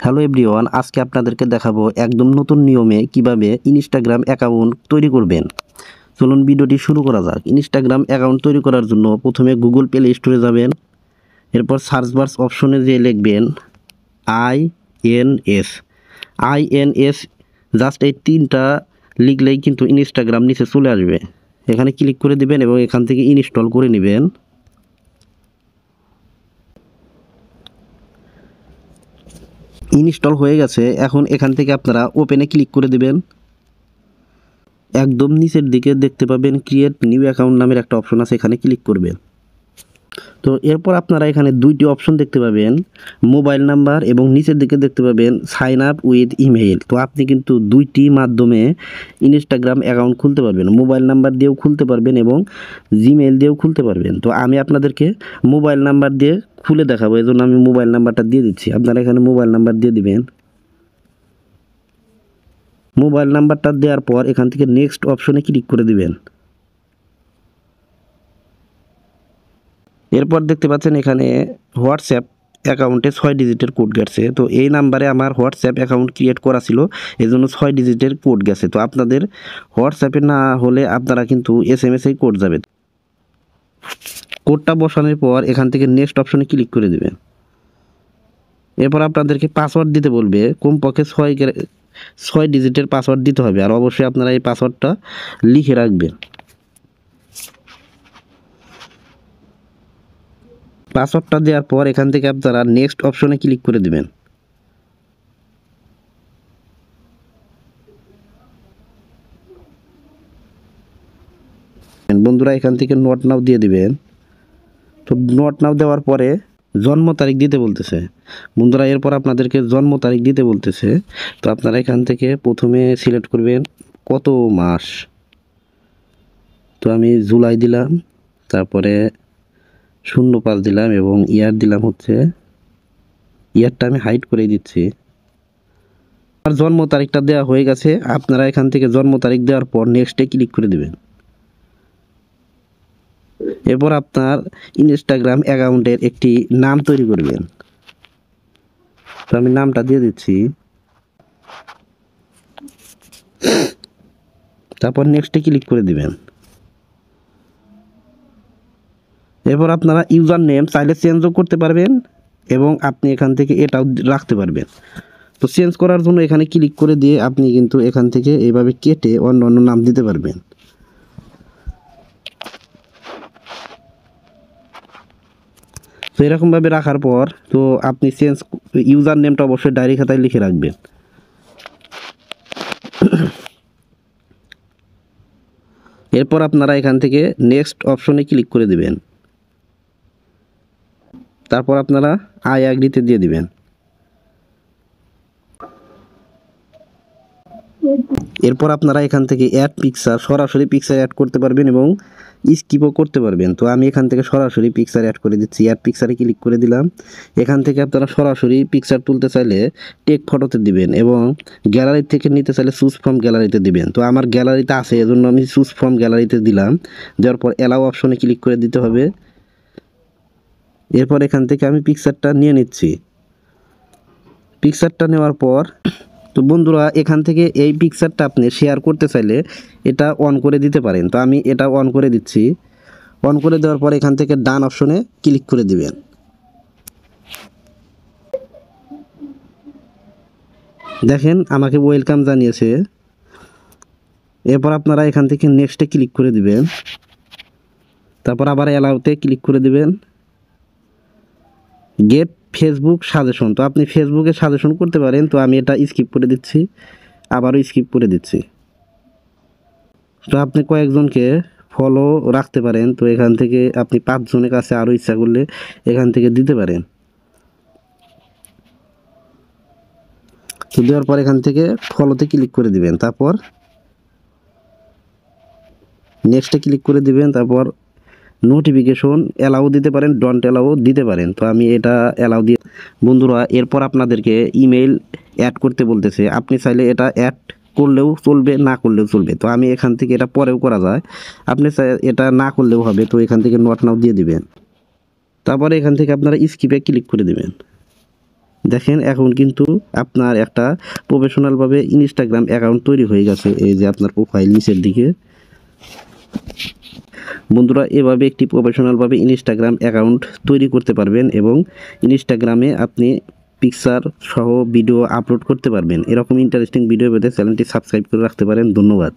Hello everyone, আজকে আপনাদেরকে দেখাবো একদম নতুন নিয়মে কিভাবে ইনস্টাগ্রাম অ্যাকাউন্ট তৈরি করবেন। চলুন ভিডিওটি শুরু করা যাক। ইনস্টাগ্রাম অ্যাকাউন্ট তৈরি করার জন্য প্রথমে গুগল প্লে স্টোরে যাবেন। এরপর সার্চ বার অপশনে যেয়ে লিখবেন INS। INS জাস্ট এই তিনটা লিখলেই কিন্তু ইনস্টাগ্রাম নিচে চলে আসবে। এখানে ক্লিক করে দিবেন এবং এখান থেকে ইনস্টল করে নেবেন। ইনস্টল হয়ে গেছে। এখন এখান থেকে আপনারা ওপেনে ক্লিক করে দিবেন। একদম নিচের দিকে দেখতে পাবেন ক্রিয়েট নিউ অ্যাকাউন্ট নামের একটা অপশন আছে, এখানে ক্লিক করবেন। তো এরপর আপনারা এখানে দুইটি অপশন দেখতে পাবেন, মোবাইল নাম্বার এবং নিচের দিকে দেখতে পাবেন সাইন আপ উইথ ইমেইল। তো আপনি কিন্তু দুইটি মাধ্যমে ইনস্টাগ্রাম অ্যাকাউন্ট খুলতে পারবেন, মোবাইল নাম্বার দিয়েও খুলতে পারবেন এবং জিমেইল দিয়েও খুলতে পারবেন। তো আমি আপনাদেরকে মোবাইল নাম্বার দিয়ে খুলে দেখাবো, এই জন্য আমি মোবাইল নাম্বারটা দিয়ে দিচ্ছি। আপনারা এখানে মোবাইল নাম্বার দিয়ে দিবেন। মোবাইল নাম্বারটা দেওয়ার পর এখান থেকে নেক্সট অপশনে ক্লিক করে দিবেন। এরপর দেখতে পাচ্ছেন এখানে হোয়াটসঅ্যাপ অ্যাকাউন্টে 6 ডিজিটের কোড গেছে। তো এই নাম্বারে আমার হোয়াটসঅ্যাপ অ্যাকাউন্ট ক্রিয়েট করা ছিল, এই জন্য 6 ডিজিটের কোড গেছে। তো আপনাদের হোয়াটসঅ্যাপে না হলে আপনারা কিন্তু SMS-এই কোড যাবে। কোডটা বসানোর পর এখান থেকে নেক্সট অপশনে ক্লিক করে দিবেন। এরপর আপনাদেরকে পাসওয়ার্ড দিতে বলবে, কমপক্ষে 6 ডিজিটের পাসওয়ার্ড দিতে হবে, আর অবশ্যই আপনারা এই পাসওয়ার্ডটা লিখে রাখবেন। পাসওয়ার্ডটা দেওয়ার পর এখান থেকে আপনারা নেক্সট অপশনে ক্লিক করে দিবেন। বন্ধুরা এখান থেকে নট নাও দিয়ে দিবেন। তো নট নাও দেওয়ার পরে জন্ম তারিখ দিতে বলতেছে। বন্ধুরা এরপর আপনাদেরকে জন্ম তারিখ দিতে বলতেছে। তো আপনারা এখান থেকে প্রথমে সিলেক্ট করবেন কত মাস। তো আমি জুলাই দিলাম, তারপরে 05 দিলাম এবং ইয়ার দিলাম হচ্ছে, ইয়ারটা আমি হাইড করে দিচ্ছি। আর জন্ম তারিখটা দেওয়া হয়ে গেছে। আপনারা এখান থেকে জন্ম তারিখ দেওয়ার পর নেক্সটে ক্লিক করে দিবেন। এরপর আপনার ইনস্টাগ্রাম অ্যাকাউন্টের একটি নাম তৈরি করবেন। তো আমি নামটা দিয়ে দিচ্ছি। তারপর নেক্সটে ক্লিক করে দিবেন। এরপর আপনারা ইউজার নেম চাইলে চেঞ্জও করতে পারবেন এবং আপনি এখান থেকে এটাও রাখতে পারবেন। তো চেঞ্জ করার জন্য এখানে ক্লিক করে দিয়ে আপনি কিন্তু এখান থেকে এইভাবে কেটে অন্য অন্য নাম দিতে পারবেন। তো এরকমভাবে রাখার পর তো আপনি ইউজার নেমটা অবশ্যই ডায়েরি খাতায় লিখে রাখবেন। এরপর আপনারা এখান থেকে নেক্সট অপশনে ক্লিক করে দিবেন। তারপর আপনারা আই অ্যাগ্রিতে দিয়ে দিবেন। এরপর আপনারা এখান থেকে অ্যাড পিকচার, সরাসরি পিকচার অ্যাড করতে পারবেন এবং স্কিপও করতে পারবেন। তো আমি এখান থেকে সরাসরি পিকচার অ্যাড করে দিচ্ছি। অ্যাড পিকচারে ক্লিক করে দিলাম। এখান থেকে আপনারা সরাসরি পিকচার তুলতে চাইলে টেক ফটোতে দিবেন এবং গ্যালারি থেকে নিতে চাইলে চুজ ফ্রম গ্যালারিতে দিবেন। তো আমার গ্যালারিতে আছে, এজন্য আমি চুজ ফ্রম গ্যালারিতে দিলাম। দেওয়ার পর অ্যালাউ অপশনে ক্লিক করে দিতে হবে। এরপর এখান থেকে আমি পিকচারটা নিয়ে নিচ্ছি। পিকচারটা নেওয়ার পর তো বন্ধুরা এখান থেকে এই পিকচারটা আপনি শেয়ার করতে চাইলে এটা অন করে দিতে পারেন। তো আমি এটা অন করে দিচ্ছি। অন করে দেওয়ার পর এখান থেকে ডান অপশনে ক্লিক করে দিবেন। দেখেন আমাকে ওয়েলকাম জানিয়েছে। এরপর আপনারা এখান থেকে নেক্সটে ক্লিক করে দিবেন। তারপর আবার অ্যালাউতে ক্লিক করে দিবেন। গেট ফেসবুক সাজেশন, তো আপনি ফেসবুকে সাজেশন করতে পারেন। তো আমি এটা স্কিপ করে দিচ্ছি, আবারও স্কিপ করে দিচ্ছি। তো আপনি কয়েকজনকে ফলো রাখতে পারেন। তো এখান থেকে আপনি 5 জনের কাছে আরও ইচ্ছা করলে এখান থেকে দিতে পারেন। তো দেওয়ার পর এখান থেকে ফলোতে ক্লিক করে দিবেন। তারপর নেক্সটে ক্লিক করে দিবেন। তারপর নোটিফিকেশন অ্যালাউ দিতে পারেন, ডন্ট অ্যালাউ দিতে পারেন। তো আমি এটা অ্যালাউ দিয়ে। বন্ধুরা এরপর আপনাদেরকে ইমেল অ্যাড করতে বলতেছে। আপনি চাইলে এটা অ্যাড করলেও চলবে, না করলেও চলবে। তো আমি এখান থেকে এটা পরেও করা যায়, আপনি এটা না করলেও হবে। তো এখান থেকে নট নাও দিয়ে দিবেন। তারপরে এখান থেকে আপনারা স্কিপে ক্লিক করে দিবেন। দেখেন এখন কিন্তু আপনার একটা প্রফেশনালভাবে ইনস্টাগ্রাম অ্যাকাউন্ট তৈরি হয়ে গেছে। এই যে আপনার প্রোফাইল নিচের দিকে। বন্ধুরা এভাবে একটি প্রফেশনালভাবে ইনস্টাগ্রাম অ্যাকাউন্ট তৈরি করতে পারবেন এবং ইনস্টাগ্রামে আপনি পিকচার সহ ভিডিও আপলোড করতে পারবেন। এরকম ইন্টারেস্টিং ভিডিও পেতে চ্যানেলটি সাবস্ক্রাইব করে রাখতে পারেন। ধন্যবাদ।